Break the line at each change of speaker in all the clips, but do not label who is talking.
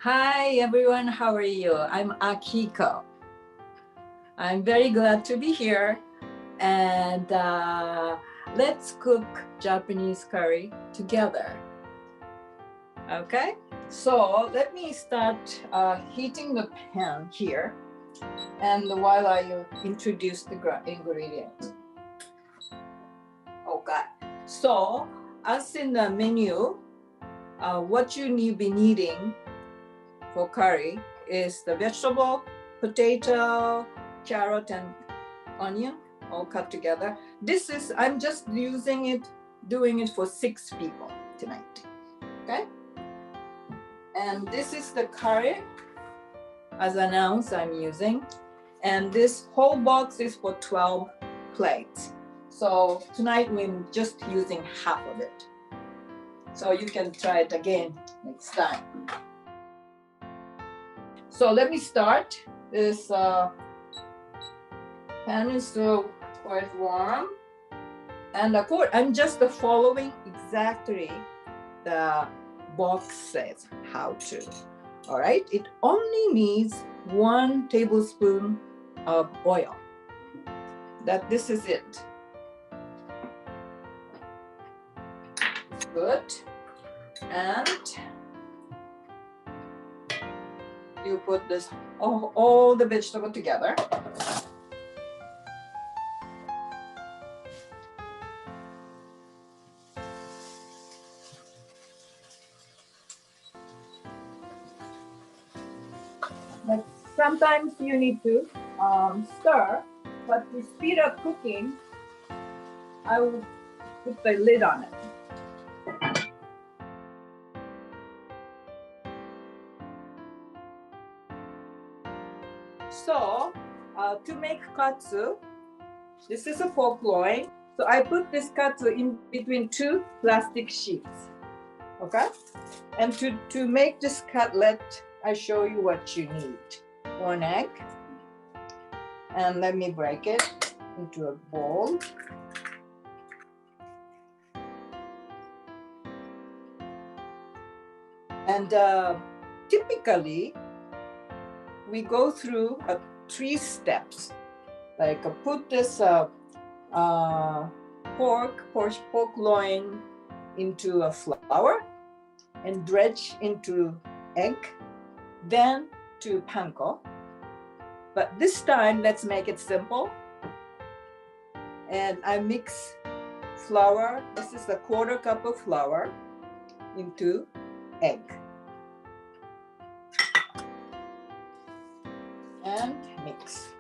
Hi everyone, how are you? I'm Akiko. I'm very glad to be here and let's cook Japanese curry together. Okay, so let me start heating the pan here and while I introduce the ingredients. Okay, so as in the menu, what you be needing for curry is the vegetable, potato, carrot, and onion all cut together. I'm just doing it for 6 people tonight. Okay? And this is the curry, as announced, I'm using. And this whole box is for 12 plates. So tonight we're just using half of it. So you can try it again next time. So let me start. This pan is still quite warm. And I'm just following exactly the box says how to. All right, it only needs 1 tablespoon of oil. This is it. Good. And you put this all the vegetable together. But sometimes you need to stir, but to speed up cooking, I will put the lid on it. So to make katsu, this is a pork loin. So I put this katsu in between 2 plastic sheets. Okay? And to make this cutlet, I show you what you need. 1 egg. And let me break it into a bowl. And typically, we go through 3 steps. Like put this pork loin into a flour and dredge into egg, then to panko. But this time, let's make it simple. And I mix flour. This is a 1/4 cup of flour into egg. And mix.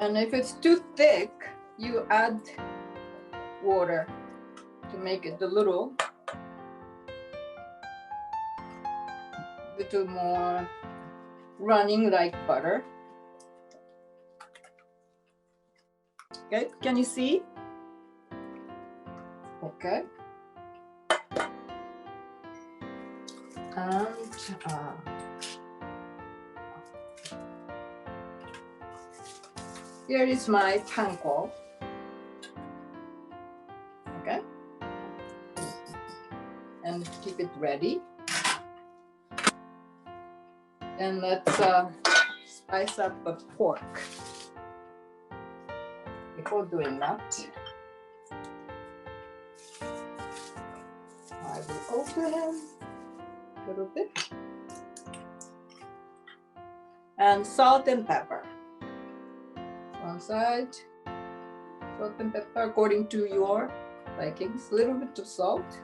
And if it's too thick, you add water to make it a little more running like butter. Okay, can you see? Okay. And here is my panko. Okay. And keep it ready. And let's spice up the pork. Before doing that, I will open a little bit. And salt and pepper. 1 side, salt and pepper according to your likings. A little bit of salt.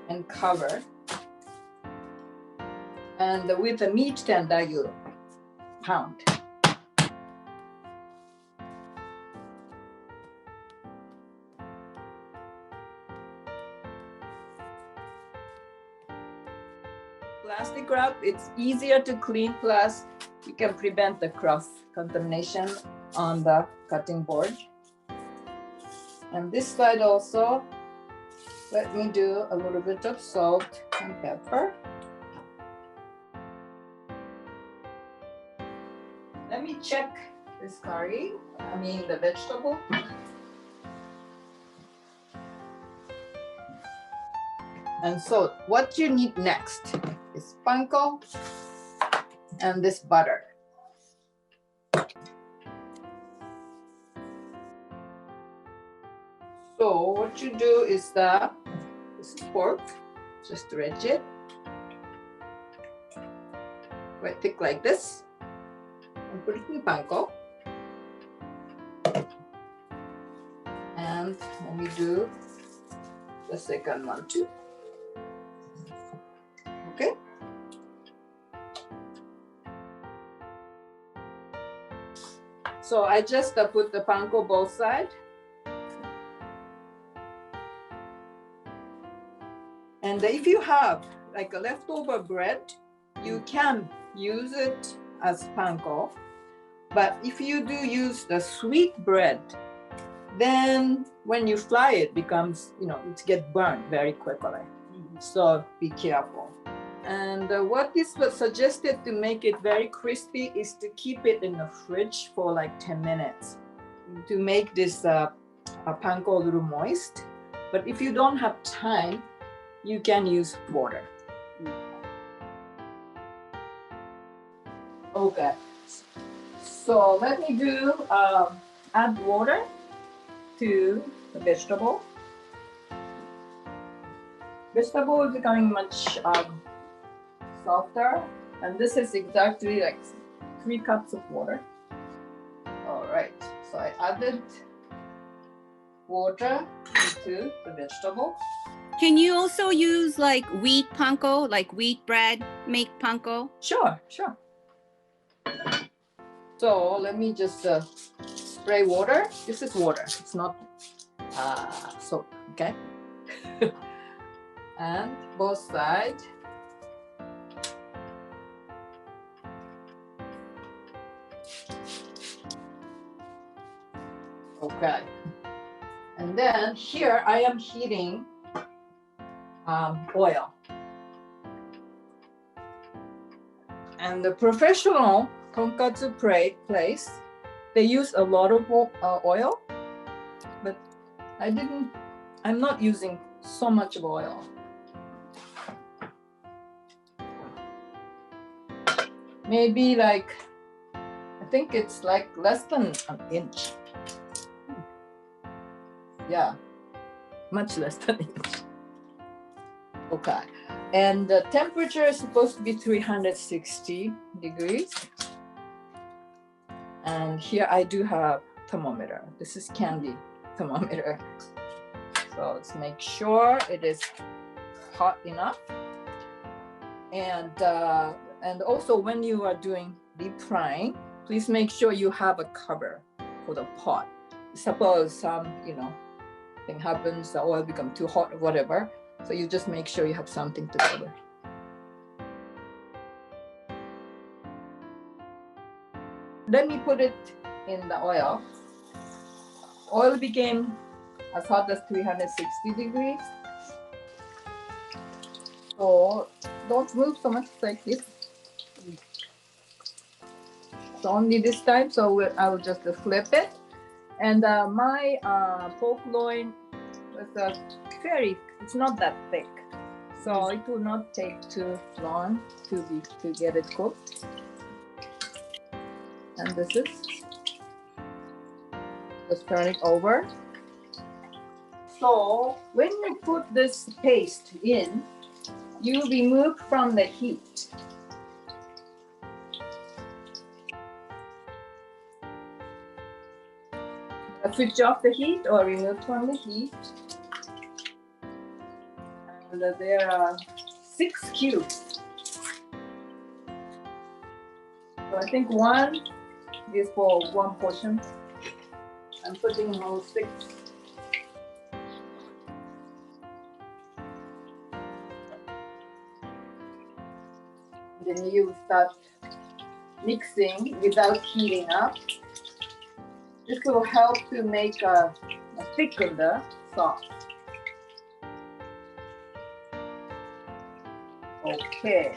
And cover. And with the meat tender, you pound. Plastic wrap, it's easier to clean, plus you can prevent the cross contamination on the cutting board. And this side also, let me do a little bit of salt and pepper. Let me check this curry, I mean the vegetable. And so what you need next is panko and this butter. So what you do is this pork, just dredge it, quite thick like this, and put it in panko. And let me do the second one too. Okay. So I just put the panko both sides. And if you have like a leftover bread, you can use it as panko. But if you do use the sweet bread, then when you fry it becomes, it gets burned very quickly. So be careful. And what this was suggested to make it very crispy is to keep it in the fridge for like 10 minutes to make this panko a little moist. But if you don't have time, you can use water. Okay. So let me do add water to the vegetable. Vegetable is becoming much softer, and this is exactly like 3 cups of water. All right, so I added water into the vegetable.
Can you also use like wheat panko, like wheat bread, make panko?
Sure. So let me just spray water. This is water, it's not soap, okay? And both sides. Okay. And then here I am heating oil. And the professional tonkatsu place, they use a lot of oil, but I'm not using so much of oil. Maybe like, I think it's like less than an inch. Yeah, much less than an inch. Okay, and the temperature is supposed to be 360 degrees. And here I do have thermometer. This is candy thermometer. So let's make sure it is hot enough. And also when you are doing deep frying, please make sure you have a cover for the pot. Suppose thing happens, the oil becomes too hot or whatever. So you just make sure you have something to cover. Let me put it in the oil. Oil became as hot as 360 degrees. So don't move so much like this. So only this time, so I will just flip it. And my pork loin was it's not that thick. So it will not take too long to get it cooked. And this is, just turn it over. So when you put this paste in, you remove from the heat. Switch off the heat or remove from the heat. And there are 6 cubes. So I think 1 is for 1 portion. I'm putting all 6. Then you start mixing without heating up. This will help to make a thicken the sauce. Okay.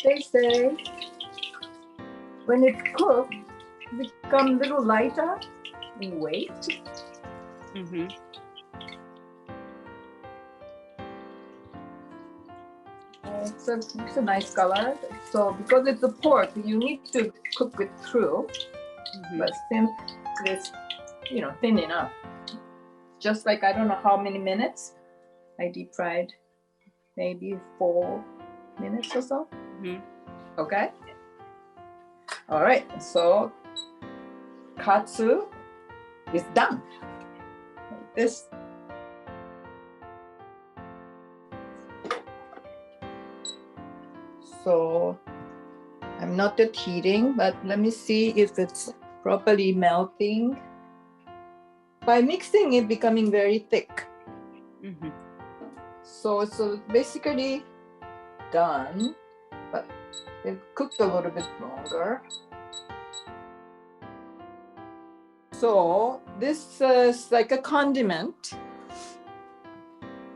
they say when it's cooked, it becomes a little lighter in weight.
Mm-hmm.
It's a nice color. So because it's a pork, you need to cook it through.
Mm-hmm.
But since it's thin enough, just like I don't know how many minutes I deep fried, maybe 4 minutes or so.
Mm-hmm.
Okay. All right. So katsu is done. Like this. So I'm not yet heating, but let me see if it's properly melting. By mixing it becoming very thick.
Mm-hmm.
So it's basically done, but it cooked a little bit longer. So this is like a condiment.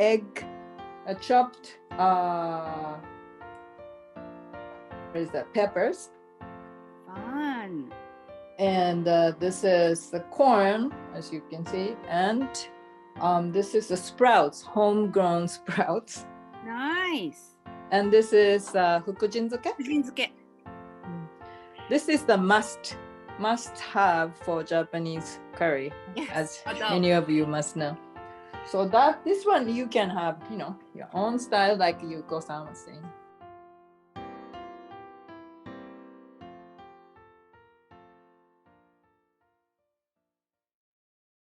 Egg, chopped what is that? Peppers.
Fun.
And this is the corn, as you can see, and this is the sprouts, homegrown sprouts.
Nice.
And this is fukujinzuke.
Fukujinzuke.
This is the must-have for Japanese curry,
Yes.
as many of you must know. So this one you can have, your own style, like Yuko-san was saying.